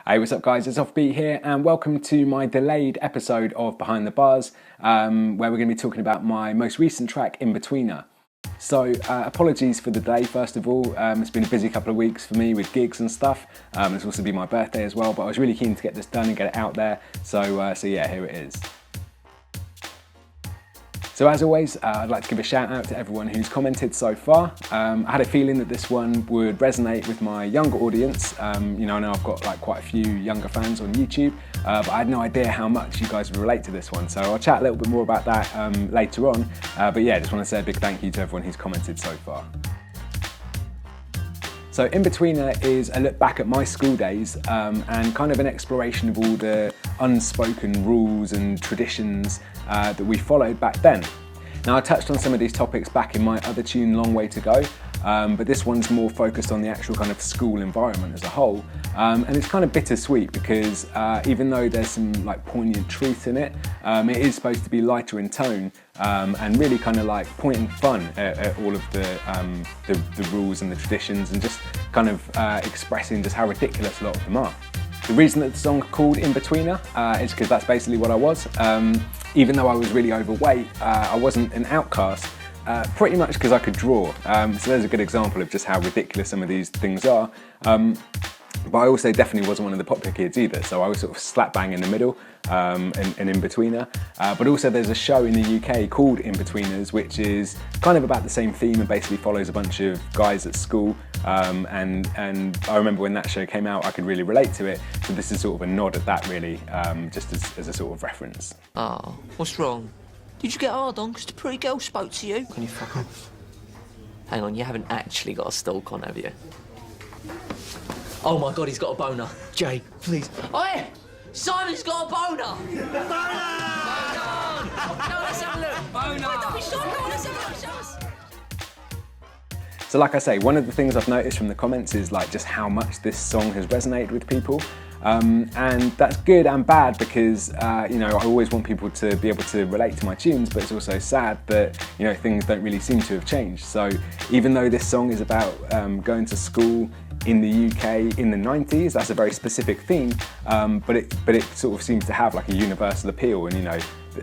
Hey, what's up guys, it's Offbeat here and welcome to my delayed episode of Behind the Bars where we're going to be talking about my most recent track, Inbetweener. So apologies for the delay first of all, it's been a busy couple of weeks for me with gigs and stuff. It's also been my birthday as well, but I was really keen to get this done and get it out there, so yeah, here it is. So as always, I'd like to give a shout out to everyone who's commented so far. I had a feeling that this one would resonate with my younger audience. I know I've got like quite a few younger fans on YouTube, but I had no idea how much you guys would relate to this one. So I'll chat a little bit more about that later on. But yeah, I just want to say a big thank you to everyone who's commented so far. So Inbetweener is a look back at my school days and kind of an exploration of all the unspoken rules and traditions that we followed back then. Now I touched on some of these topics back in my other tune, Long Way to Go, but this one's more focused on the actual kind of school environment as a whole. And it's kind of bittersweet because even though there's some like poignant truth in it, it is supposed to be lighter in tone and really kind of like pointing fun at all of the rules and the traditions and just kind of expressing just how ridiculous a lot of them are. The reason that the song called Inbetweener is because that's basically what I was. Even though I was really overweight, I wasn't an outcast, pretty much because I could draw. So there's a good example of just how ridiculous some of these things are. But I also definitely wasn't one of the popular kids either, so I was sort of slap bang in the middle, an Inbetweener. But also there's a show in the UK called Inbetweeners, which is kind of about the same theme and basically follows a bunch of guys at school. And I remember when that show came out, I could really relate to it. So this is sort of a nod at that really, just as a sort of reference. Oh, what's wrong? Did you get hard on because the pretty girl spoke to you? Can you fuck off? Hang on, you haven't actually got a stalk on, have you? Oh my God, he's got a boner. Jay, please. Oi! Simon's got a boner! Boner! No, let's have a look. Boner! Don't be shy, no, let's have a look, show us. So like I say, one of the things I've noticed from the comments is like just how much this song has resonated with people. And that's good and bad because, I always want people to be able to relate to my tunes, but it's also sad that, things don't really seem to have changed. So even though this song is about going to school in the UK in the 90s, that's a very specific theme, but it sort of seems to have like a universal appeal. And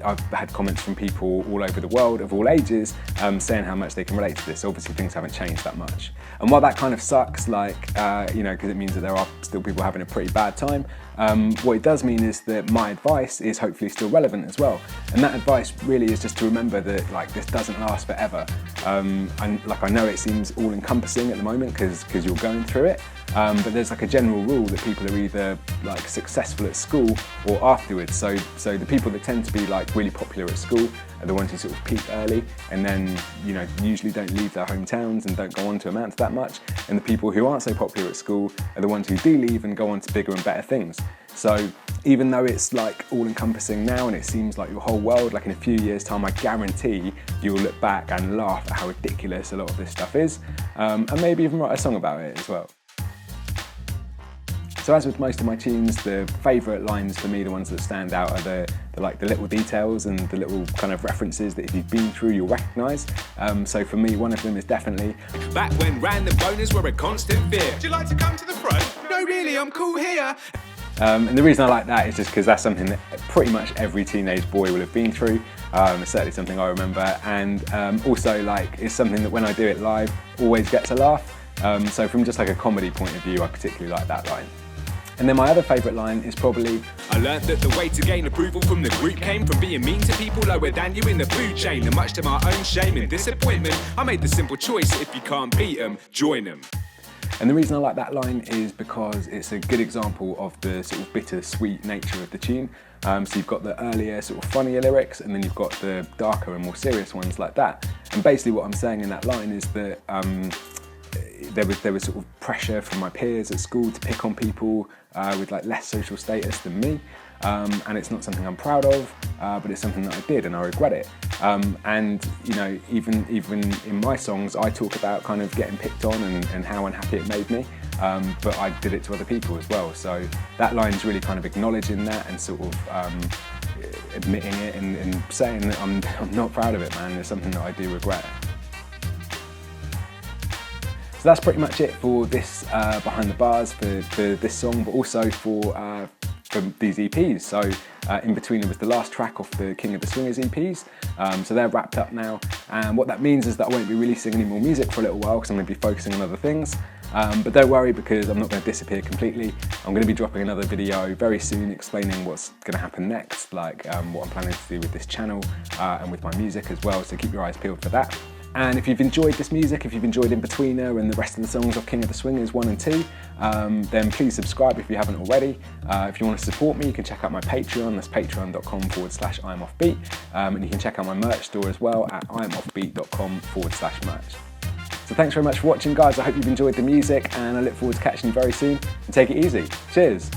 I've had comments from people all over the world of all ages saying how much they can relate to this. Obviously things haven't changed that much. And while that kind of sucks, like, because it means that there are still people having a pretty bad time, what it does mean is that my advice is hopefully still relevant as well. And that advice really is just to remember that like this doesn't last forever. And like I know it seems all encompassing at the moment because you're going through it, but there's like a general rule that people are either like successful at school or afterwards. So the people that tend to be like really popular at school are the ones who sort of peak early and then usually don't leave their hometowns and don't go on to amount to that much. And the people who aren't so popular at school are the ones who do leave and go on to bigger and better things. So even though it's like all encompassing now and it seems like your whole world, like in a few years time, I guarantee you'll look back and laugh at how ridiculous a lot of this stuff is, and maybe even write a song about it as well. So as with most of my tunes, the favourite lines for me, the ones that stand out, are the little details and the little kind of references that if you've been through, you'll recognise. So for me, one of them is definitely back when random boners were a constant fear. Would you like to come to the front? No, really, I'm cool here. And the reason I like that is just because that's something that pretty much every teenage boy will have been through. It's certainly something I remember, and also like it's something that when I do it live always gets a laugh. So from just like a comedy point of view, I particularly like that line. And then my other favourite line is probably, I learned that the way to gain approval from the group came from being mean to people lower than you in the food chain. And much to my own shame and disappointment, I made the simple choice: if you can't beat them, join them. And the reason I like that line is because it's a good example of the sort of bittersweet nature of the tune. So you've got the earlier sort of funnier lyrics and then you've got the darker and more serious ones like that. And basically what I'm saying in that line is that there was sort of pressure from my peers at school to pick on people with like less social status than me. And it's not something I'm proud of, but it's something that I did and I regret it. And even in my songs, I talk about kind of getting picked on and how unhappy it made me, but I did it to other people as well. So that line's really kind of acknowledging that and sort of admitting it and saying that I'm not proud of it, man. It's something that I do regret. So that's pretty much it for this behind the bars for this song, but also for these EPs. So Inbetweener was the last track off the King of the Swingers EPs. So they're wrapped up now. And what that means is that I won't be releasing any more music for a little while because I'm going to be focusing on other things. But don't worry, because I'm not going to disappear completely. I'm going to be dropping another video very soon explaining what's going to happen next, like what I'm planning to do with this channel and with my music as well, so keep your eyes peeled for that. And if you've enjoyed this music, if you've enjoyed Inbetweener and the rest of the songs of King of the Swingers 1 and 2, then please subscribe if you haven't already. If you want to support me, you can check out my Patreon, that's patreon.com/I'mOffbeat. And you can check out my merch store as well at i'moffbeat.com/merch. So thanks very much for watching, guys. I hope you've enjoyed the music, and I look forward to catching you very soon. And take it easy. Cheers.